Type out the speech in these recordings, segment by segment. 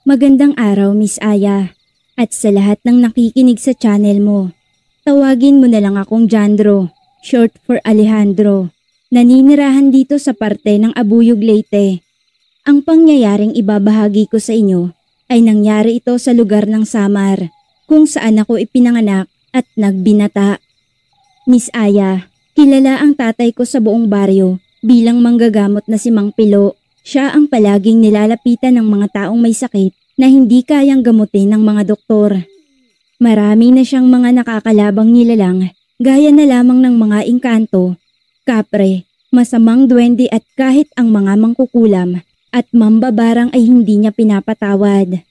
Magandang araw, Miss Aya. At sa lahat ng nakikinig sa channel mo, tawagin mo na lang akong Jandro, short for Alejandro. Naninirahan dito sa parte ng Abuyog, Leyte. Ang pangyayaring ibabahagi ko sa inyo ay nangyari ito sa lugar ng Samar, kung saan ako ipinanganak at nagbinata. Miss Aya, kilala ang tatay ko sa buong baryo bilang manggagamot na si Mang Pilo. Siya ang palaging nilalapitan ng mga taong may sakit na hindi kayang gamutin ng mga doktor. Marami na siyang mga nakakalabang nilalang gaya na lamang ng mga engkanto, kapre, masamang duwende at kahit ang mga mangkukulam at mambabarang ay hindi niya pinapatawad.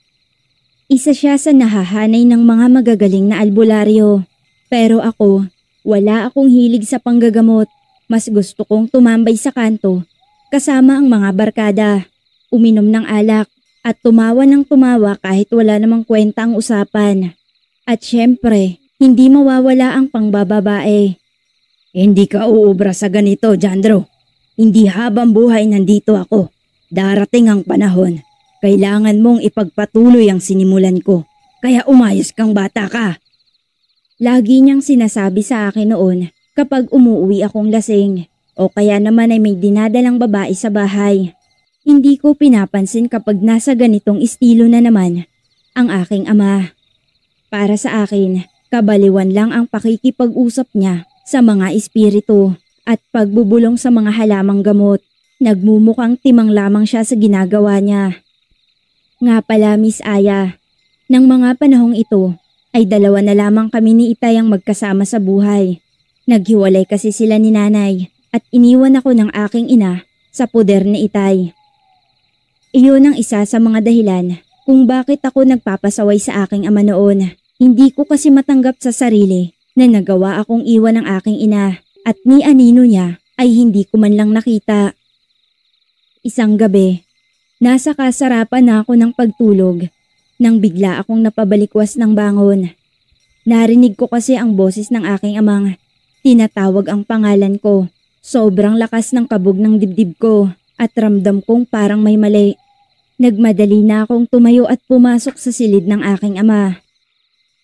Isa siya sa nahahanay ng mga magagaling na albularyo. Pero ako, wala akong hilig sa panggagamot. Mas gusto kong tumambay sa kanto kasama ang mga barkada, uminom ng alak at tumawa ng tumawa kahit wala namang kwenta ang usapan. At syempre, hindi mawawala ang pangbababae. Hindi ka uubra sa ganito, Jandro. Hindi habang buhay nandito ako. Darating ang panahon. Kailangan mong ipagpatuloy ang sinimulan ko. Kaya umayos kang bata ka. Lagi niyang sinasabi sa akin noon kapag umuwi akong lasing o kaya naman ay may dinadalang babae sa bahay. Hindi ko pinapansin kapag nasa ganitong estilo na naman ang aking ama. Para sa akin, kabaliwan lang ang pakikipag-usap niya sa mga espiritu at pagbubulong sa mga halamang gamot. Nagmumukhang timang lamang siya sa ginagawa niya. Nga pala, Miss Aya, ng mga panahong ito ay dalawa na lamang kami ni Itay ang magkasama sa buhay. Naghiwalay kasi sila ni nanay at iniwan ako ng aking ina sa poder ni Itay. Iyon ang isa sa mga dahilan kung bakit ako nagpapasaway sa aking ama noon. Hindi ko kasi matanggap sa sarili na nagawa akong iwan ng aking ina at ni anino niya ay hindi ko man lang nakita. Isang gabi, nasa kasarapan na ako ng pagtulog nang bigla akong napabalikwas ng bangon. Narinig ko kasi ang boses ng aking amang tinatawag ang pangalan ko. Sobrang lakas ng kabog ng dibdib ko at ramdam kong parang may mali. Nagmadali na akong tumayo at pumasok sa silid ng aking ama.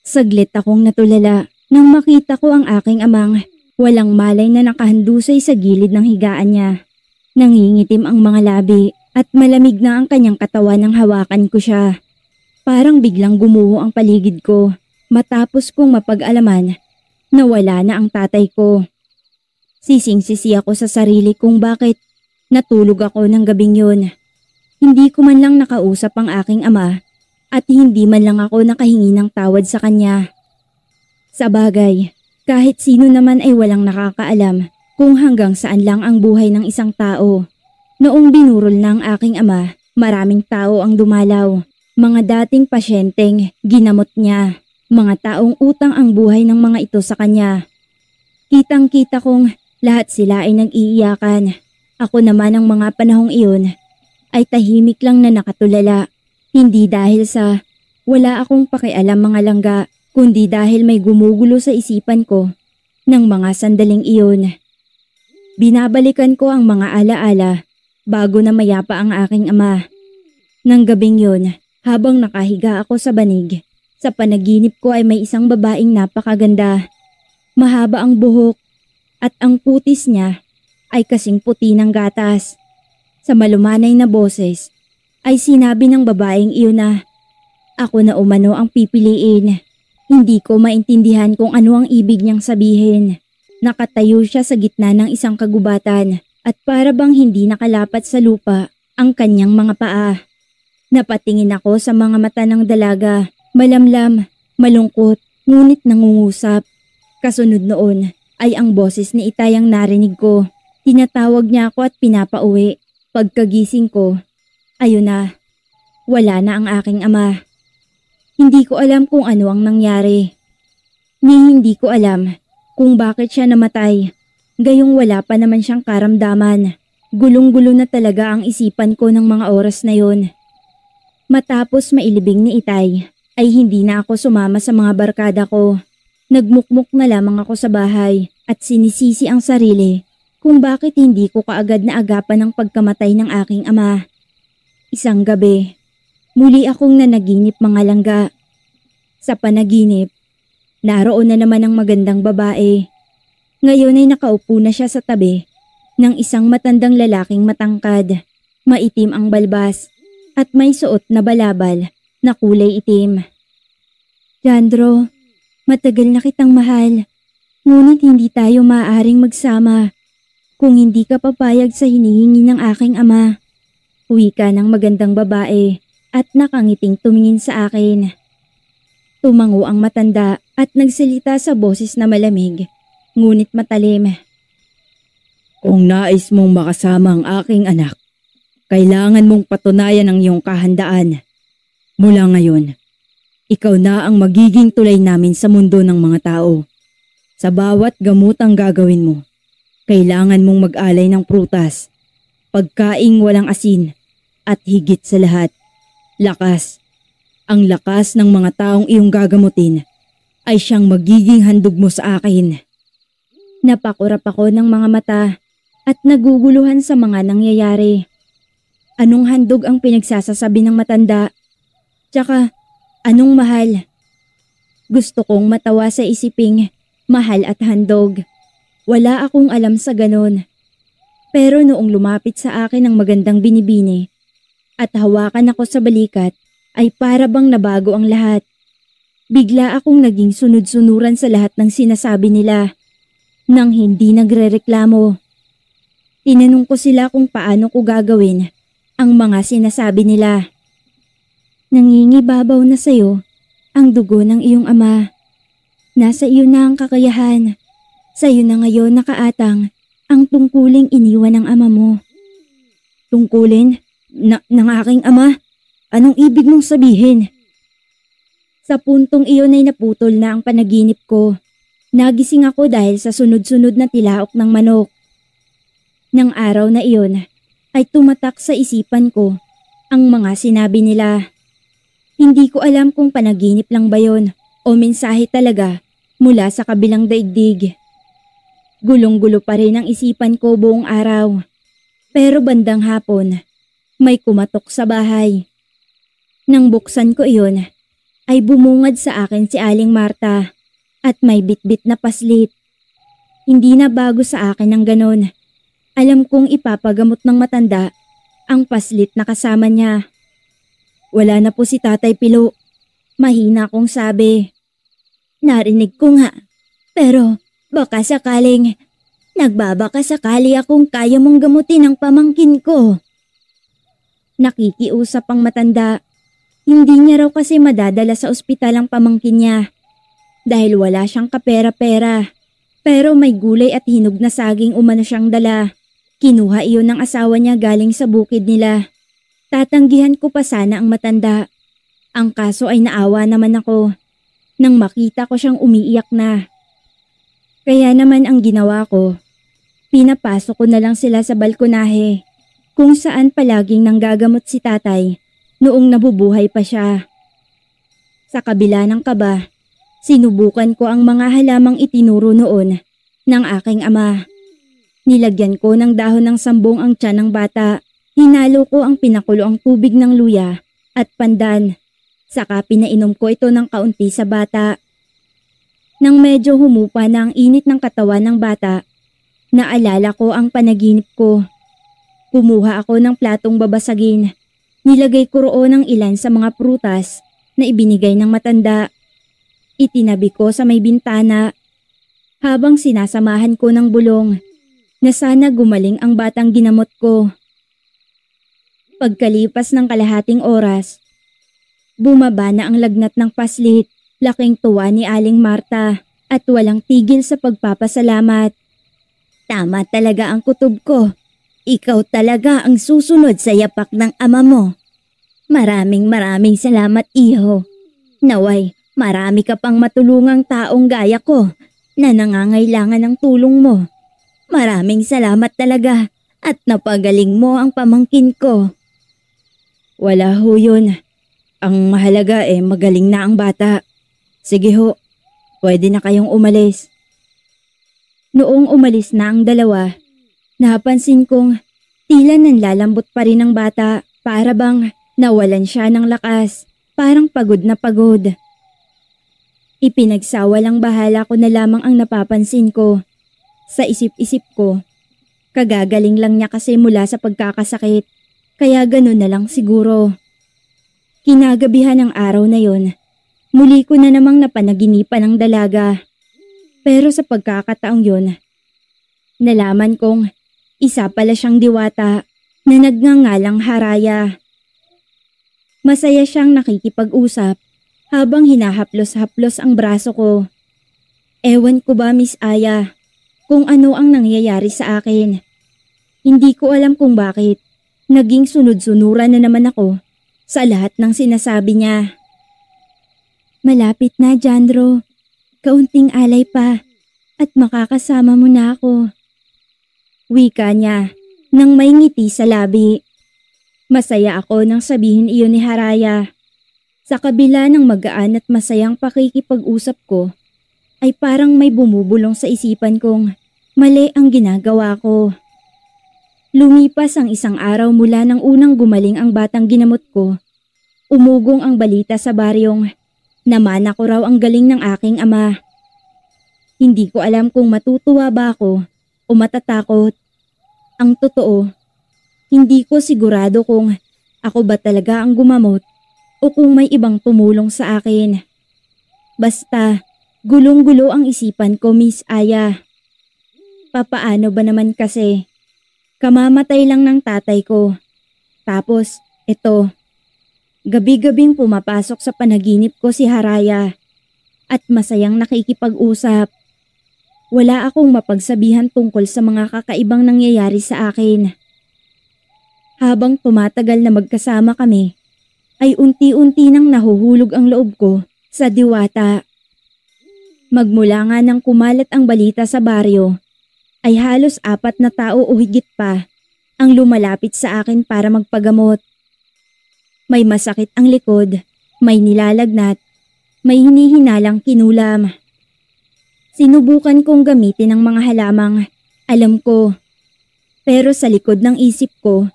Saglit akong natulala nang makita ko ang aking amang walang malay na nakahandusay sa gilid ng higaan niya. Nangingitim ang mga labi at malamig na ang kanyang katawan nang hawakan ko siya. Parang biglang gumuho ang paligid ko matapos kong mapag-alaman na wala na ang tatay ko. Sising-sisi ako sa sarili kung bakit natulog ako ng gabing yun. Hindi ko man lang nakausap ang aking ama at hindi man lang ako nakahingi ng tawad sa kanya. Sa bagay, kahit sino naman ay walang nakakaalam kung hanggang saan lang ang buhay ng isang tao. Noong binurol ng aking ama, maraming tao ang dumalaw. Mga dating pasyenteng ginamot niya. Mga taong utang ang buhay ng mga ito sa kanya. Kitang-kita kong lahat sila ay nag-iiyakan. Ako naman ang mga panahong iyon ay tahimik lang na nakatulala. Hindi dahil sa wala akong pakialam mga langga, kundi dahil may gumugulo sa isipan ko ng mga sandaling iyon. Binabalikan ko ang mga alaala bago na mayapa ang aking ama. Nang gabing yun, habang nakahiga ako sa banig, sa panaginip ko ay may isang babaeng napakaganda. Mahaba ang buhok at ang putis niya ay kasing puti ng gatas. Sa malumanay na boses ay sinabi ng babaeng iyon na ako na umano ang pipiliin. Hindi ko maintindihan kung ano ang ibig niyang sabihin. Nakatayo siya sa gitna ng isang kagubatan at para bang hindi nakalapat sa lupa ang kanyang mga paa. Napatingin ako sa mga mata ng dalaga, malamlam, malungkot, ngunit nangungusap. Kasunod noon ay ang boses ni Itay ang narinig ko. Tinatawag niya ako at pinapauwi. Pagkagising ko, ayun na, wala na ang aking ama. Hindi ko alam kung ano ang nangyari. Hindi ko alam kung bakit siya namatay. Gayong wala pa naman siyang karamdaman. Gulong-gulo na talaga ang isipan ko ng mga oras na yon. Matapos mailibing ni Itay, ay hindi na ako sumama sa mga barkada ko. Nagmukmuk na lamang ako sa bahay at sinisisi ang sarili kung bakit hindi ko kaagad na agapan ang pagkamatay ng aking ama. Isang gabi, Muli akong nanaginip mga langga. Sa panaginip, naroon na naman ang magandang babae. Ngayon ay nakaupo na siya sa tabi ng isang matandang lalaking matangkad, maitim ang balbas at may suot na balabal na kulay itim. Jandro, matagal na kitang mahal, ngunit hindi tayo maaaring magsama kung hindi ka papayag sa hinihingi ng aking ama. Wika ng magandang babae at nakangiting tumingin sa akin. Tumango ang matanda at nagsalita sa boses na malamig, ngunit matalim. Kung nais mong makasama ang aking anak, kailangan mong patunayan ang iyong kahandaan. Mula ngayon, ikaw na ang magiging tulay namin sa mundo ng mga tao. Sa bawat gamutang gagawin mo, kailangan mong mag-alay ng prutas, pagkaing walang asin, at higit sa lahat, lakas. Ang lakas ng mga taong iyong gagamutin ay siyang magiging handog mo sa akin. Napakurap ako ng mga mata at naguguluhan sa mga nangyayari. Anong handog ang pinagsasasabi ng matanda? Tsaka, anong mahal? Gusto kong matawa sa isiping mahal at handog. Wala akong alam sa ganon. Pero noong lumapit sa akin ang magandang binibini at hawakan ako sa balikat, ay para bang nabago ang lahat. Bigla akong naging sunod-sunuran sa lahat ng sinasabi nila nang hindi nagrereklamo. Tinanong ko sila kung paano ko gagawin ang mga sinasabi nila. Nangingibabaw na sa'yo ang dugo ng iyong ama. Nasa iyo na ang kakayahan. Sa iyo na ngayon nakaatang ang tungkuling iniwan ng ama mo. Tungkulin? Ng aking ama? Anong ibig mong sabihin? Sa puntong iyon ay naputol na ang panaginip ko. Nagising ako dahil sa sunod-sunod na tilaok ng manok. Nang araw na iyon ay tumatak sa isipan ko ang mga sinabi nila. Hindi ko alam kung panaginip lang ba yon o mensahe talaga mula sa kabilang daigdig. Gulong-gulo pa rin ang isipan ko buong araw. Pero bandang hapon, may kumatok sa bahay. Nang buksan ko iyon, ay bumungad sa akin si Aling Marta at may bitbit na paslit. Hindi na bago sa akin ang ganon. Alam kong ipapagamot ng matanda ang paslit na kasama niya. Wala na po si Tatay Pilo. Mahina kong sabi. Narinig ko nga, pero baka sakaling nagbabaka sakali akong kaya mong gamutin ang pamangkin ko. Nakikiusap ang matanda. Hindi niya raw kasi madadala sa ospital ang pamangkin niya dahil wala siyang kapera-pera. Pero may gulay at hinog na saging umano siyang dala. Kinuha iyon ng asawa niya galing sa bukid nila. Tatanggihan ko pa sana ang matanda. Ang kaso ay naawa naman ako nang makita ko siyang umiiyak na. Kaya naman ang ginawa ko, pinapasok ko na lang sila sa balkonahe kung saan palaging nanggagamot si tatay noong nabubuhay pa siya. Sa kabila ng kaba, sinubukan ko ang mga halamang itinuro noon ng aking ama. Nilagyan ko ng dahon ng sambong ang tiyan ng bata. Hinalo ko ang pinakulo ang tubig ng luya at pandan. Saka pinainom ko ito ng kaunti sa bata. Nang medyo humupa na ang init ng katawan ng bata, naalala ko ang panaginip ko. Kumuha ako ng platong babasagin. Nilagay ko roon ang ilan sa mga prutas na ibinigay ng matanda. Itinabi ko sa may bintana habang sinasamahan ko ng bulong na sana gumaling ang batang ginamot ko. Pagkalipas ng kalahating oras, bumaba na ang lagnat ng paslit. Laking tuwa ni Aling Marta at walang tigil sa pagpapasalamat. Tama talaga ang kutob ko. Ikaw talaga ang susunod sa yapak ng ama mo. Maraming salamat, iho. Naway, marami ka pang matulungang taong gaya ko na nangangailangan ng tulong mo. Maraming salamat talaga at napagaling mo ang pamangkin ko. Wala ho yun. Ang mahalaga magaling na ang bata. Sige ho, pwede na kayong umalis. Noong umalis na ang dalawa, napansin kong tila nanlalambot pa rin ang bata para bang Nawalan siya ng lakas, parang pagod na pagod. Ipinagsawalang bahala ko na lamang ang napapansin ko. Sa isip-isip ko, kagagaling lang niya kasi mula sa pagkakasakit, kaya ganun na lang siguro. Kinagabihan ng araw na yon, muli ko na namang napanaginipan ng dalaga. Pero sa pagkakataong yon, nalaman kong isa pala siyang diwata na nagngangalang Haraya. Masaya siyang nakikipag-usap habang hinahaplos-haplos ang braso ko. Ewan ko ba, Miss Aya, kung ano ang nangyayari sa akin. Hindi ko alam kung bakit naging sunod-sunuran na naman ako sa lahat ng sinasabi niya. Malapit na, Jandro. Kaunting alay pa at makakasama mo na ako. Wika niya nang may ngiti sa labi. Masaya ako nang sabihin iyon ni Haraya. Sa kabila ng magaan at masayang pakikipag-usap ko, ay parang may bumubulong sa isipan kong mali ang ginagawa ko. Lumipas ang isang araw mula nang unang gumaling ang batang ginamot ko. Umugong ang balita sa baryong namana ko raw ang galing ng aking ama. Hindi ko alam kung matutuwa ba ako o matatakot. Ang totoo, hindi ko sigurado kung ako ba talaga ang gumamot o kung may ibang tumulong sa akin. Basta, gulong-gulo ang isipan ko, Miss Aya. Papaano ba naman kasi? Kamamatay lang ng tatay ko. Tapos, ito. Gabi-gabing pumapasok sa panaginip ko si Haraya at masayang nakikipag-usap. Wala akong mapagsabihan tungkol sa mga kakaibang nangyayari sa akin. Habang tumatagal na magkasama kami, ay unti-unti nang nahuhulog ang loob ko sa diwata. Magmula nga nang kumalat ang balita sa baryo, ay halos 4 na tao o higit pa ang lumalapit sa akin para magpagamot. May masakit ang likod, may nilalagnat, may hinihinalang kinulam. Sinubukan kong gamitin ang mga halamang alam ko, pero sa likod ng isip ko,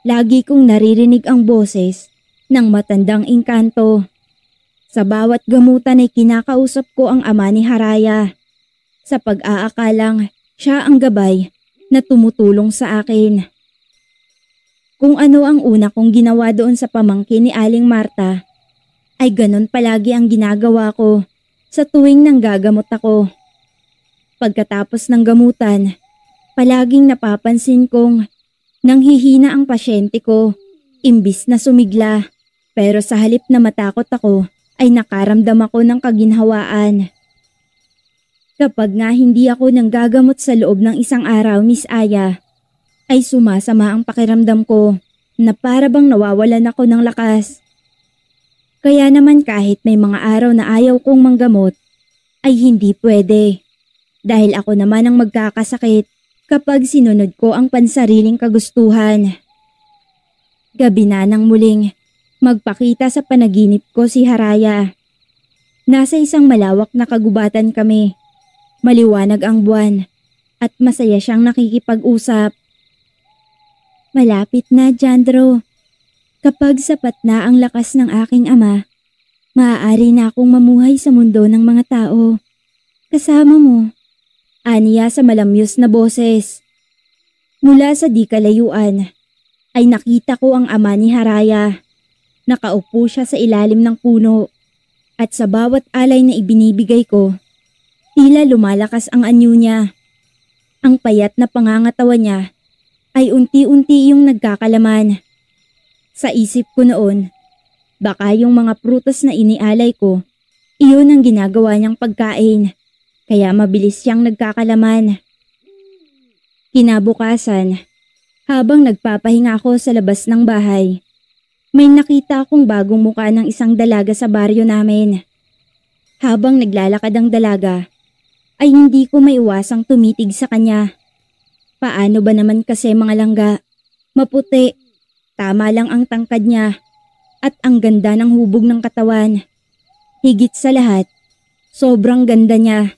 lagi kong naririnig ang boses ng matandang engkanto. Sa bawat gamutan ay kinakausap ko ang ama ni Haraya. Sa pag-aakalang siya ang gabay na tumutulong sa akin. Kung ano ang una kong ginawa doon sa pamangkin ni Aling Marta, ay ganon palagi ang ginagawa ko sa tuwing nanggagamot ako. Pagkatapos ng gamutan, palaging napapansin kong nanghihina ang pasyente ko, imbis na sumigla. Pero sa halip na matakot ako, ay nakaramdam ako ng kaginhawaan. Kapag nga hindi ako nanggagamot sa loob ng isang araw, Miss Aya, ay sumasama ang pakiramdam ko na para bang nawawalan ako ng lakas. Kaya naman kahit may mga araw na ayaw kong manggamot, ay hindi pwede. Dahil ako naman ang magkakasakit kapag sinunod ko ang pansariling kagustuhan. Gabi na nang muling magpakita sa panaginip ko si Haraya. Nasa isang malawak na kagubatan kami. Maliwanag ang buwan at masaya siyang nakikipag-usap. Malapit na, Jandro. Kapag sapat na ang lakas ng aking ama, maaari na akong mamuhay sa mundo ng mga tao. Kasama mo. Aniya sa malamyos na boses. Mula sa di kalayuan, ay nakita ko ang ama ni Haraya. Nakaupo siya sa ilalim ng puno at sa bawat alay na ibinibigay ko, tila lumalakas ang anyo niya. Ang payat na pangangatawa niya ay unti-unti yung nagkakalaman. Sa isip ko noon, baka yung mga prutas na inialay ko, iyon ang ginagawa niyang pagkain. Kaya mabilis siyang nagkakalaman. Kinabukasan, habang nagpapahinga ako sa labas ng bahay, may nakita akong bagong mukha ng isang dalaga sa baryo namin. Habang naglalakad ang dalaga, ay hindi ko maiwasang tumitig sa kanya. Paano ba naman kasi mga langga? Maputi, tama lang ang tangkad niya, at ang ganda ng hubog ng katawan. Higit sa lahat, sobrang ganda niya.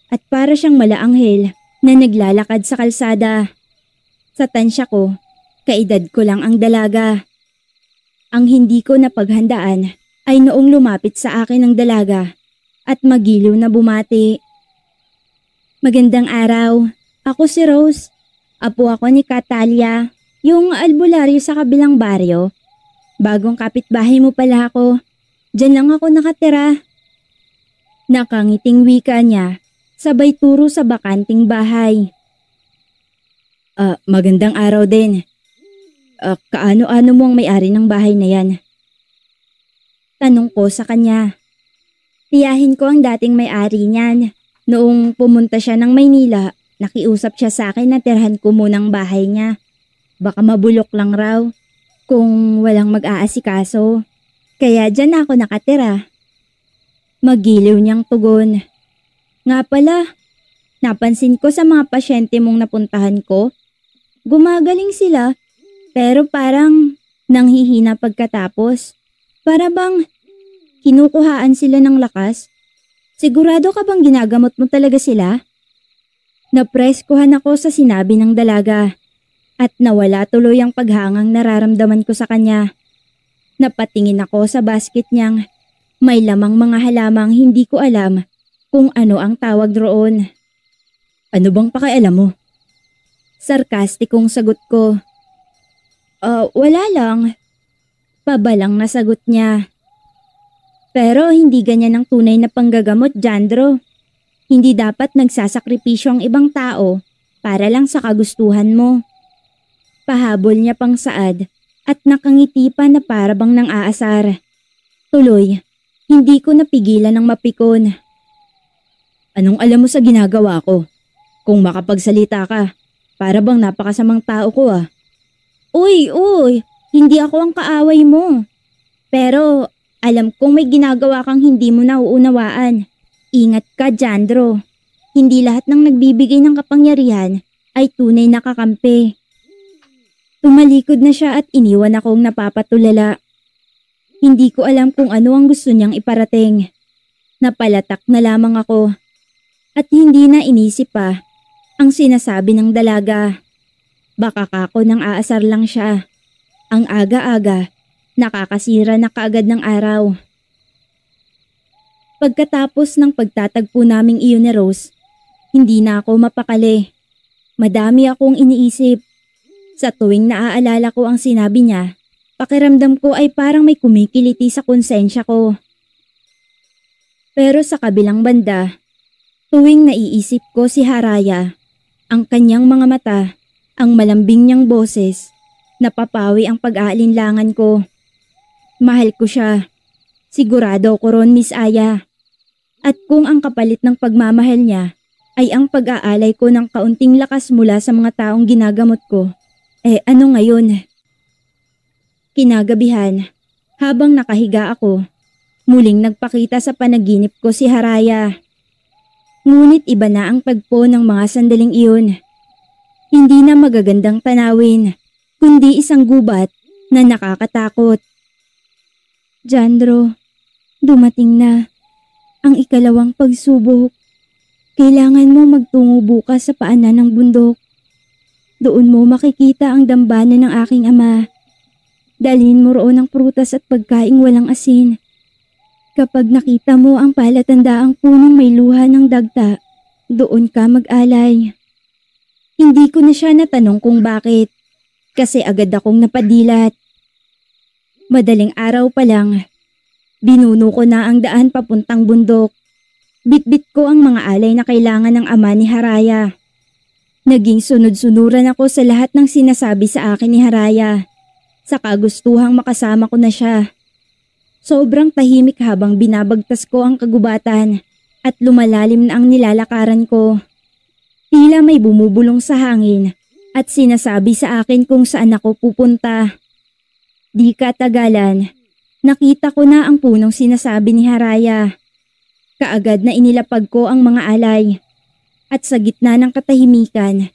At para siyang malaanghel na naglalakad sa kalsada. Sa tansya ko, kaedad ko lang ang dalaga. Ang hindi ko napaghandaan ay noong lumapit sa akin ang dalaga at magiliw na bumati. Magandang araw. Ako si Rose. Apo ako ni Catalia, yung albularyo sa kabilang baryo. Bagong kapitbahay mo pala ako. Diyan lang ako nakatira. Nakangiting wika niya, sabay turo sa bakanting bahay. Magandang araw din. Kaano-ano mo ang may-ari ng bahay na yan? Tanong ko sa kanya. Tiyahin ko ang dating may-ari niyan. Noong pumunta siya ng Maynila, nakiusap siya sa akin na tirhan ko munang bahay niya. Baka mabulok lang raw kung walang mag-aasikaso. Kaya dyan ako nakatira. Magiliw niyang tugon. Nga pala, napansin ko sa mga pasyente mong napuntahan ko, gumagaling sila pero parang nanghihina pagkatapos. Para bang kinukuhaan sila ng lakas? Sigurado ka bang ginagamot mo talaga sila? Napreskuhan ako sa sinabi ng dalaga at nawala tuloy ang paghangang nararamdaman ko sa kanya. Napatingin ako sa basket niyang may lamang mga halamang hindi ko alam kung ano ang tawag roon. Ano bang pakialam mo? Sarkastikong sagot ko. Wala lang. Pabalang na sagot niya. Pero hindi ganyan ang tunay na panggagamot, Jandro. Hindi dapat nagsasakripisyo ang ibang tao para lang sa kagustuhan mo. Pahabol niya pang saad at nakangiti pa na para bang nang aasar. Tuloy, hindi ko napigilan ng mapikon. Anong alam mo sa ginagawa ko? Kung makapagsalita ka, para bang napakasamang tao ko ah. Uy, hindi ako ang kaaway mo. Pero alam kong may ginagawa kang hindi mo nauunawaan. Ingat ka, Jandro. Hindi lahat ng nagbibigay ng kapangyarihan ay tunay na kakampi. Tumalikod na siya at iniwan akong napapatulala. Hindi ko alam kung ano ang gusto niyang iparating. Napalatak na lamang ako. At hindi na inisip pa ang sinasabi ng dalaga. Baka kako nang aasar lang siya. Ang aga-aga, nakakasira na kaagad ng araw. Pagkatapos ng pagtatagpo naming iyon ni Rose, hindi na ako mapakali. Madami akong iniisip. Sa tuwing naaalala ko ang sinabi niya, pakiramdam ko ay parang may kumikiliti sa konsensya ko. Pero sa kabilang banda, tuwing naiisip ko si Haraya, ang kanyang mga mata, ang malambing niyang boses, napapawi ang pag-aalinlangan ko. Mahal ko siya. Sigurado ko ron, Miss Aya. At kung ang kapalit ng pagmamahal niya ay ang pag-aalay ko ng kaunting lakas mula sa mga taong ginagamot ko, ano ngayon? Kinagabihan, habang nakahiga ako, muling nagpakita sa panaginip ko si Haraya. Ngunit iba na ang tagpo ng mga sandaling iyon. Hindi na magagandang tanawin, kundi isang gubat na nakakatakot. Jandro, dumating na ang ikalawang pagsubok. Kailangan mo magtungo bukas sa paanan ng bundok. Doon mo makikita ang dambana ng aking ama. Dalhin mo roon ang prutas at pagkaing walang asin. Kapag nakita mo ang palatandaang punong may luha ng dagta, doon ka mag-alay. Hindi ko na siya natanong kung bakit, kasi agad akong napadilat. Madaling araw pa lang, binuno ko na ang daan papuntang bundok. Bitbit ko ang mga alay na kailangan ng ama ni Haraya. Naging sunod-sunuran ako sa lahat ng sinasabi sa akin ni Haraya. Sa kagustuhang makasama ko na siya. Sobrang tahimik habang binabagtas ko ang kagubatan at lumalalim na ang nilalakaran ko. Tila may bumubulong sa hangin at sinasabi sa akin kung saan ako pupunta. Di katagalan, nakita ko na ang punong sinasabi ni Haraya. Kaagad na inilapag ko ang mga alay. At sa gitna ng katahimikan,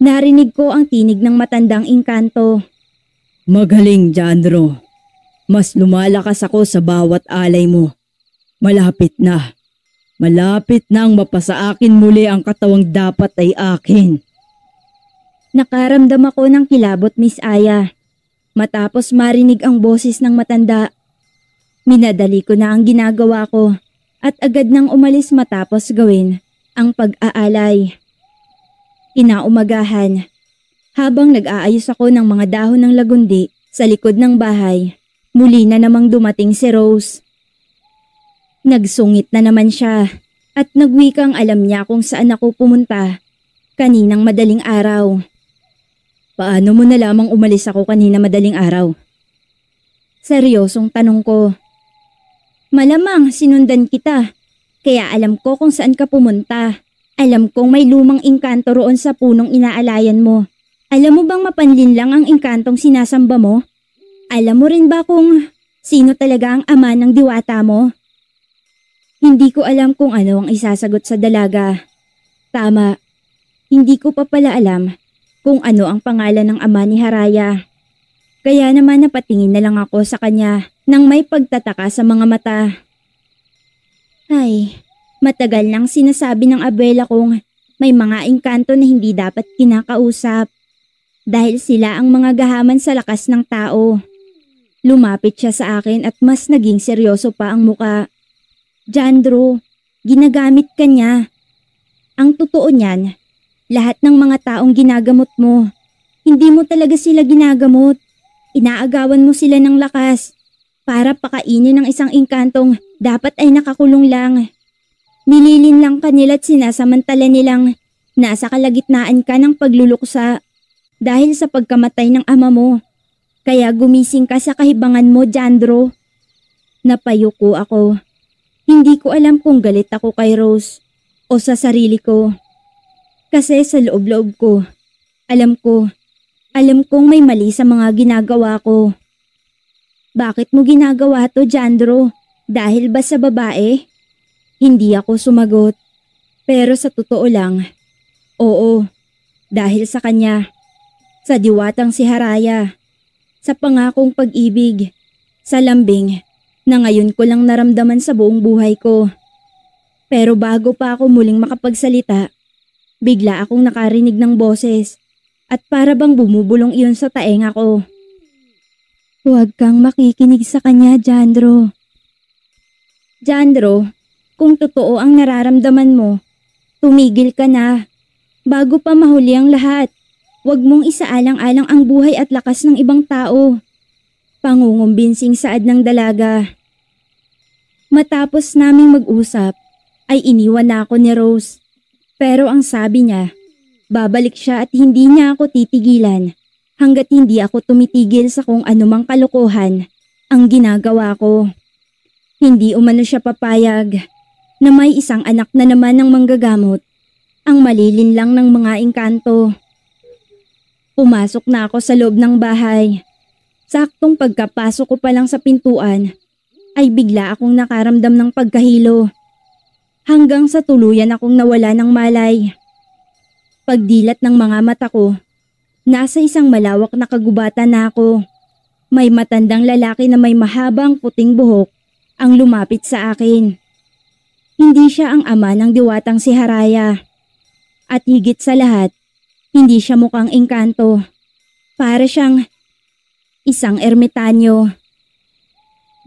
narinig ko ang tinig ng matandang engkanto. Magaling, Jandro. Mas lumalakas ako sa bawat alay mo. Malapit na. Malapit nang mapasa akin muli ang katawang dapat ay akin. Nakaramdam ako ng kilabot, Miss Aya. Matapos marinig ang boses ng matanda, minadali ko na ang ginagawa ko at agad nang umalis matapos gawin ang pag-aalay. Kinaumagahan, habang nag-aayos ako ng mga dahon ng lagundi sa likod ng bahay, muli na namang dumating si Rose. Nagsungit na naman siya at nagwikang alam niya kung saan ako pumunta kaninang madaling araw. Paano mo nalamang umalis ako kanina madaling araw? Seryosong tanong ko. Malamang sinundan kita, kaya alam ko kung saan ka pumunta. Alam kong may lumang engkanto roon sa punong inaalayan mo. Alam mo bang mapanlin lang ang engkantong sinasamba mo? Alam mo rin ba kung sino talaga ang ama ng diwata mo? Hindi ko alam kung ano ang isasagot sa dalaga. Tama, hindi ko pa pala alam kung ano ang pangalan ng ama ni Haraya. Kaya naman napatingin na lang ako sa kanya nang may pagtataka sa mga mata. Ay, matagal nang sinasabi ng abuela kong may mga engkanto na hindi dapat kinakausap dahil sila ang mga gahaman sa lakas ng tao. Lumapit siya sa akin at mas naging seryoso pa ang muka. Jandro, ginagamit ka niya. Ang totoo niyan, lahat ng mga taong ginagamot mo, hindi mo talaga sila ginagamot. Inaagawan mo sila ng lakas para pakainin ng isang engkantong dapat ay nakakulong lang. Nililin lang ka nila at sinasamantala nilang nasa kalagitnaan ka ng pagluluksa dahil sa pagkamatay ng ama mo. Kaya gumising ka sa kahibangan mo, Jandro. Napayuko ako. Hindi ko alam kung galit ako kay Rose o sa sarili ko. Kasi sa loob-loob ko, alam kong may mali sa mga ginagawa ko. Bakit mo ginagawa to, Jandro? Dahil ba sa babae? Hindi ako sumagot. Pero sa totoo lang, oo, dahil sa kanya. Sa diwatang si Haraya. Sa pangakong pag-ibig. Sa lambing na ngayon ko lang naramdaman sa buong buhay ko. Pero bago pa ako muling makapagsalita, bigla akong nakarinig ng boses at para bang bumubulong iyon sa taenga ko. Huwag kang makikinig sa kanya, Jandro. Jandro, kung totoo ang nararamdaman mo, tumigil ka na. Bago pa mahuli ang lahat, huwag mong isaalang-alang ang buhay at lakas ng ibang tao. Pangungumbinsing saad ng dalaga. Matapos naming mag-usap, ay iniwan na ako ni Rose. Pero ang sabi niya, babalik siya at hindi niya ako titigilan hanggat hindi ako tumitigil sa kung anumang kalokohan ang ginagawa ko. Hindi umano siya papayag na may isang anak na naman ng manggagamot ang malilin lang ng mga engkanto. Pumasok na ako sa loob ng bahay. Saktong pagkapasok ko pa lang sa pintuan ay bigla akong nakaramdam ng pagkahilo. Hanggang sa tuluyan akong nawala ng malay. Pagdilat ng mga mata ko, nasa isang malawak na kagubatan na ako. May matandang lalaki na may mahabang puting buhok ang lumapit sa akin. Hindi siya ang ama ng diwatang si Haraya. At higit sa lahat, hindi siya mukhang engkanto. Para siyang isang ermitanyo.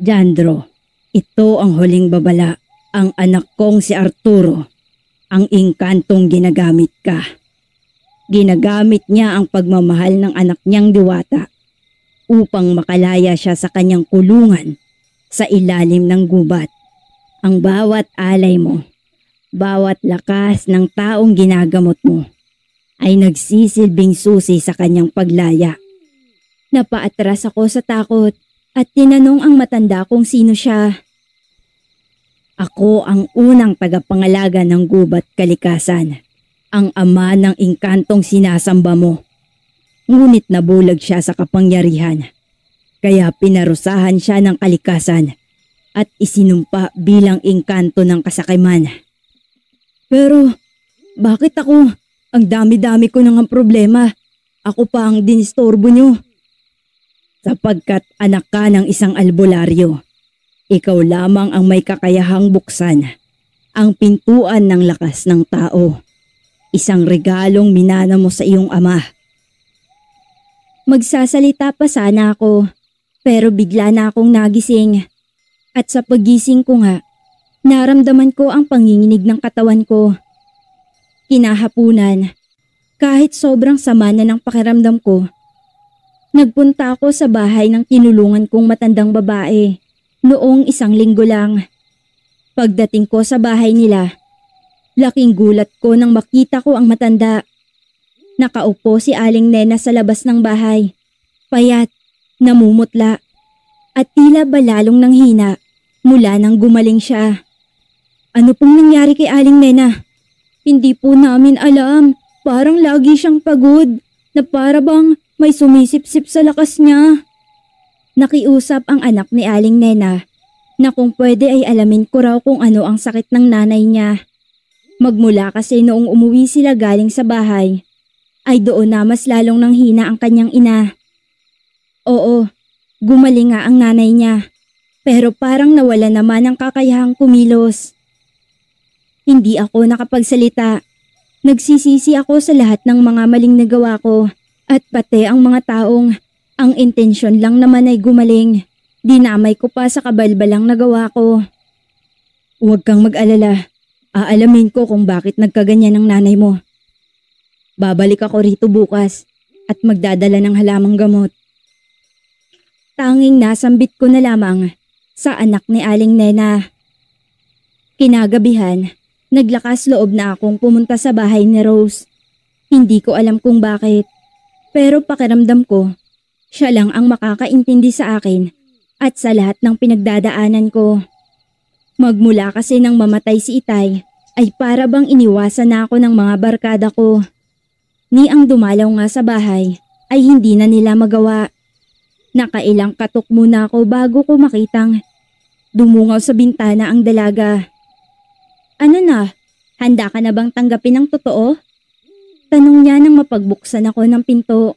Jandro, ito ang huling babala. Ang anak kong si Arturo, ang engkantong ginagamit ka. Ginagamit niya ang pagmamahal ng anak niyang diwata upang makalaya siya sa kanyang kulungan sa ilalim ng gubat. Ang bawat alay mo, bawat lakas ng taong ginagamot mo ay nagsisilbing susi sa kanyang paglaya. Napaatras ako sa takot at tinanong ang matanda kung sino siya. Ako ang unang tagapangalaga ng gubat kalikasan, ang ama ng engkantong sinasamba mo. Ngunit nabulag siya sa kapangyarihan, kaya pinarusahan siya ng kalikasan at isinumpa bilang engkanto ng kasakiman. Pero bakit ako? Ang dami-dami ko nang problema. Ako pa ang dinistorbo niyo. Sapagkat anak ka ng isang albularyo. Ikaw lamang ang may kakayahang buksan ang pintuan ng lakas ng tao. Isang regalong minana mo sa iyong ama. Magsasalita pa sana ako, pero bigla na akong nagising. At sa paggising ko nga, naramdaman ko ang panginginig ng katawan ko. Kinahapunan, kahit sobrang sama na ng pakiramdam ko, nagpunta ako sa bahay ng tinulungan kong matandang babae noong 1 linggo lang. Pagdating ko sa bahay nila, laking gulat ko nang makita ko ang matanda. Nakaupo si Aling Nena sa labas ng bahay, payat, namumutla, at tila ba lalong nanghina mula nang gumaling siya. Ano pong nangyari kay Aling Nena? Hindi po namin alam, parang lagi siyang pagod, na para bang may sumisip-sip sa lakas niya. Nakiusap ang anak ni Aling Nena na kung pwede ay alamin ko raw kung ano ang sakit ng nanay niya. Magmula kasi noong umuwi sila galing sa bahay, ay doon na mas lalong nanghina ang kanyang ina. Oo, gumaling nga ang nanay niya, pero parang nawala naman ang kakayahang kumilos. Hindi ako nakapagsalita. Nagsisisi ako sa lahat ng mga maling nagawa ko at pati ang mga taong ang intensyon lang naman ay gumaling. Dinamay ko pa sa kabalbalang nagawa ko. Huwag kang mag-alala. Aalamin ko kung bakit nagkaganyan ang nanay mo. Babalik ako rito bukas at magdadala ng halamang gamot. Tanging nasambit ko na lamang sa anak ni Aling Nena. Kinagabihan, naglakas loob na akong pumunta sa bahay ni Rose. Hindi ko alam kung bakit, pero pakiramdam ko, siya lang ang makakaintindi sa akin at sa lahat ng pinagdadaanan ko. Magmula kasi nang mamatay si Itay, ay para bang iniwasan na ako ng mga barkada ko. Ni ang dumalaw nga sa bahay ay hindi na nila magawa. Nakailang katok muna ako bago ko makitang dumungaw sa bintana ang dalaga. Ano na? Handa ka na bang tanggapin ang totoo? Tanong niya nang mapagbuksan ako ng pinto.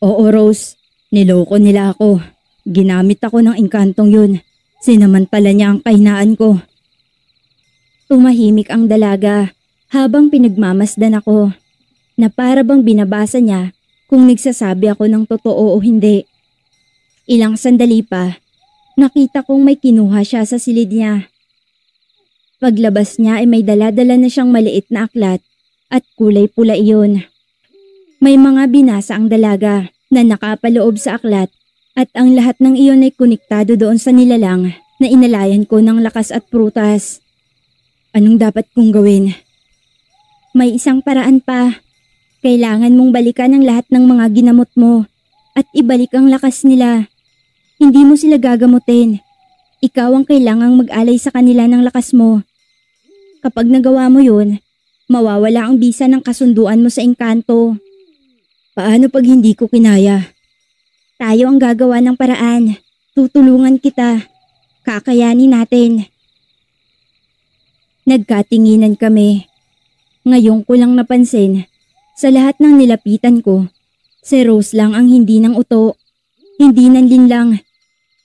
Oo Rose, niloko nila ako. Ginamit ako ng engkantong yun. Sinamantala niya ang kahinaan ko. Tumahimik ang dalaga habang pinagmamasdan ako, na para bang binabasa niya kung nagsasabi ako ng totoo o hindi. Ilang sandali pa, nakita kong may kinuha siya sa silid niya. Paglabas niya ay may dala-dala na siyang maliit na aklat at kulay pula iyon. May mga binasa ang dalaga na nakapaloob sa aklat at ang lahat ng iyon ay konektado doon sa nilalang na inalayan ko ng lakas at prutas. Anong dapat kong gawin? May isang paraan pa. Kailangan mong balikan ang lahat ng mga ginamot mo at ibalik ang lakas nila. Hindi mo sila gagamutin. Ikaw ang kailangang mag-alay sa kanila ng lakas mo. Kapag nagawa mo yun, mawawala ang bisa ng kasunduan mo sa engkanto. Paano pag hindi ko kinaya? Tayo ang gagawa ng paraan. Tutulungan kita. Kakayanin natin. Nagkatinginan kami. Ngayon ko lang napansin, sa lahat ng nilapitan ko, si Rose lang ang hindi ng uto, hindi nanlinlang,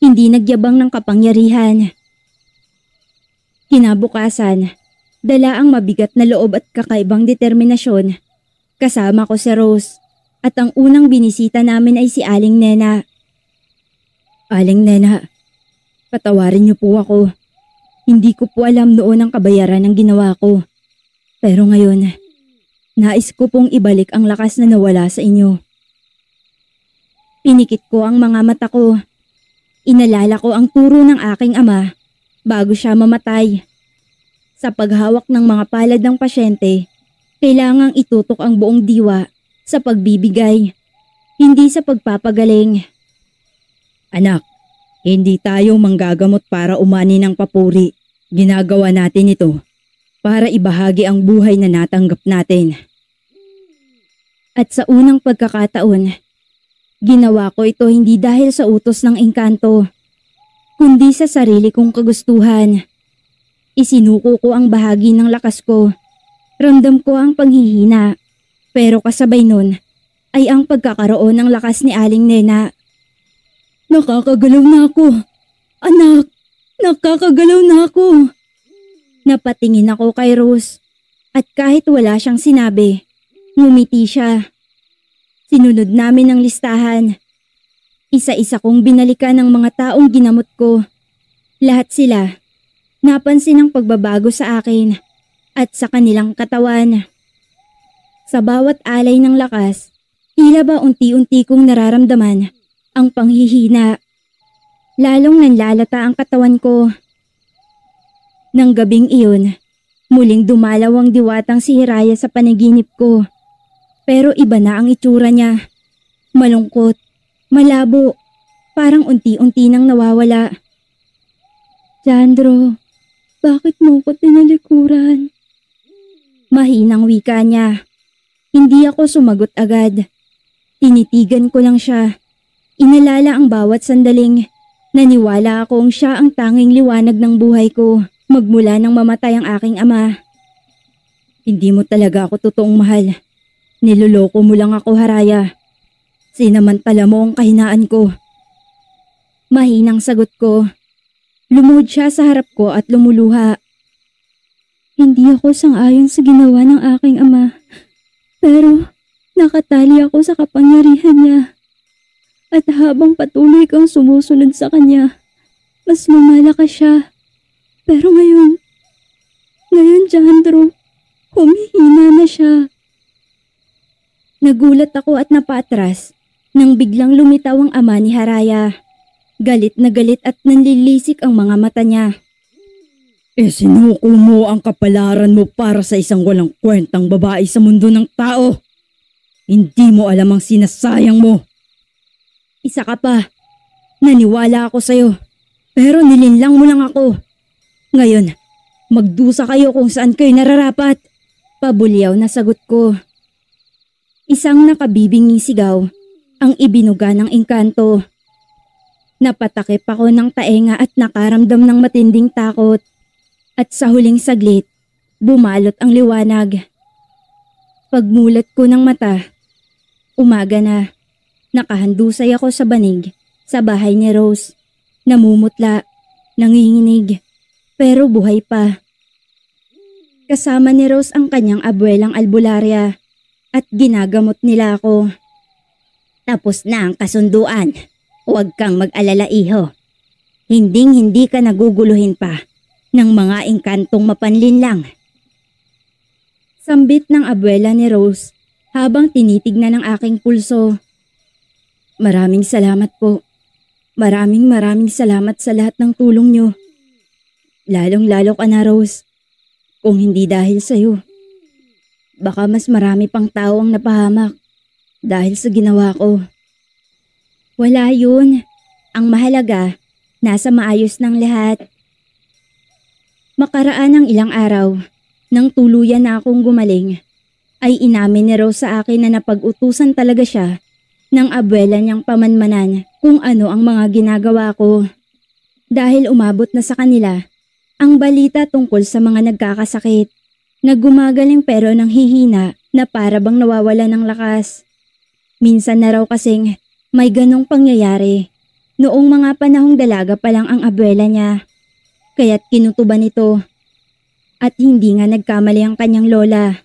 hindi nagyabang ng kapangyarihan. Kinabukasan, dala ang mabigat na loob at kakaibang determinasyon. Kasama ko si Rose at ang unang binisita namin ay si Aling Nena. Aling Nena, patawarin niyo po ako. Hindi ko po alam noon ang kabayaran ng ginawa ko. Pero ngayon, nais ko pong ibalik ang lakas na nawala sa inyo. Pinikit ko ang mga mata ko. Inalala ko ang turo ng aking ama bago siya mamatay. Sa paghawak ng mga palad ng pasyente, kailangang itutok ang buong diwa sa pagbibigay, hindi sa pagpapagaling. Anak, hindi tayo manggagamot para umani ng papuri. Ginagawa natin ito para ibahagi ang buhay na natanggap natin. At sa unang pagkakataon, ginawa ko ito hindi dahil sa utos ng engkanto, kundi sa sarili kong kagustuhan. Isinuko ko ang bahagi ng lakas ko. Ramdam ko ang panghihina, pero kasabay nun ay ang pagkakaroon ng lakas ni Aling Nena. Nakakagalaw na ako. Anak, nakakagalaw na ako. Napatingin ako kay Rose at kahit wala siyang sinabi, ngumiti siya. Sinunod namin ang listahan. Isa-isa kong binalikan ang mga taong ginamot ko. Lahat sila, napansin ang pagbabago sa akin at sa kanilang katawan. Sa bawat alay ng lakas, tila ba unti-unti kong nararamdaman ang panghihina. Lalong nanlalata ang katawan ko. Nang gabing iyon, muling dumalaw ang diwatang si Hiraya sa panaginip ko. Pero iba na ang itsura niya. Malungkot, malabo, parang unti-unti nang nawawala. Jandro, bakit mo ko tinalikuran? Mahinang wika niya. Hindi ako sumagot agad. Tinitigan ko lang siya. Inalala ang bawat sandaling. Naniwala akong siya ang tanging liwanag ng buhay ko magmula nang mamatay ang aking ama. Hindi mo talaga ako totoong mahal. Niloloko mo lang ako, Haraya. Sinamantala mo ang kahinaan ko. Mahinang sagot ko. Lumuhod siya sa harap ko at lumuluha. Hindi ako sang-ayon sa ginawa ng aking ama. Pero nakatali ako sa kapangyarihan niya. At habang patuloy kang sumusunod sa kanya, mas lumalakas siya. Pero ngayon, Jandro, humihina na siya. Nagulat ako at napaatras nang biglang lumitaw ang ama ni Haraya. Galit na galit at nanlilisik ang mga mata niya. Sinuko mo ang kapalaran mo para sa isang walang kwentang babae sa mundo ng tao. Hindi mo alam ang sinasayang mo. Isa ka pa. Naniwala ako sa'yo. Pero nilinlang mo lang ako. Ngayon, magdusa kayo kung saan kayo nararapat. Pabulyaw na sagot ko. Isang nakabibinging sigaw ang ibinuga ng engkanto. Napatakip ako ng taenga at nakaramdam ng matinding takot. At sa huling saglit, bumalot ang liwanag. Pagmulat ko ng mata, umaga na. Nakahandusay ako sa banig sa bahay ni Rose. Namumutla, nanginginig, pero buhay pa. Kasama ni Rose ang kanyang abuelang albularya at ginagamot nila ako. Tapos na ang kasunduan. Huwag kang mag-alala, iho. Hinding-hindi ka naguguluhin pa ng mga engkantong mapanlin lang. Sambit ng abuela ni Rose habang tinitignan ang aking pulso. Maraming salamat po. Maraming salamat sa lahat ng tulong niyo. Lalong-lalo ka na, Rose. Kung hindi dahil sa'yo, baka mas marami pang tao ang napahamak dahil sa ginawa ko. Wala yun. Ang mahalaga, nasa maayos ng lahat. Makaraan ng ilang araw, nang tuluyan na akong gumaling, ay inamin ni Rose sa akin na napag-utusan talaga siya ng abuela niyang pamanmanan kung ano ang mga ginagawa ko. Dahil umabot na sa kanila ang balita tungkol sa mga nagkakasakit na gumagaling pero nang hihina na para bang nawawala ng lakas. Minsan na raw kasing may ganong pangyayari noong mga panahong dalaga pa lang ang abuela niya. Kaya't kinutuban ito at hindi nga nagkamali ang kanyang lola.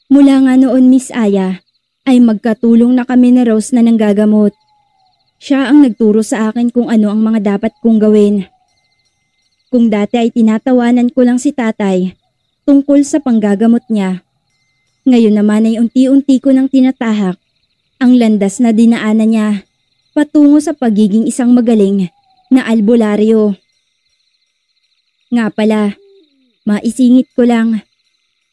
Mula nga noon, Miss Aya, ay magkatulong na kami ni Rose na nanggagamot. Siya ang nagturo sa akin kung ano ang mga dapat kong gawin. Kung dati ay tinatawanan ko lang si tatay tungkol sa panggagamot niya, ngayon naman ay unti-unti ko nang tinatahak ang landas na dinaanan niya patungo sa pagiging isang magaling na albularyo. Nga pala, maisingit ko lang,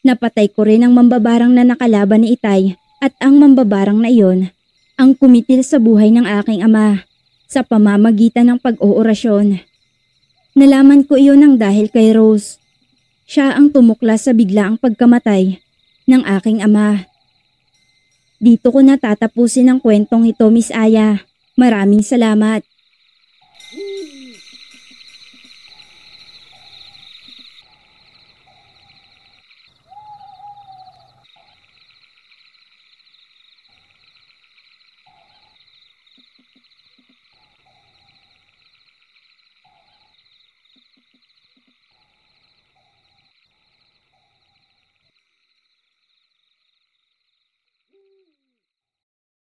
napatay ko rin ang mambabarang na nakalaban ni Itay at ang mambabarang na iyon ang kumitil sa buhay ng aking ama sa pamamagitan ng pag-oorasyon. Nalaman ko iyon ng dahil kay Rose. Siya ang tumuklas sa biglaang pagkamatay ng aking ama. Dito ko natatapusin ang kwentong ito, Miss Aya. Maraming salamat.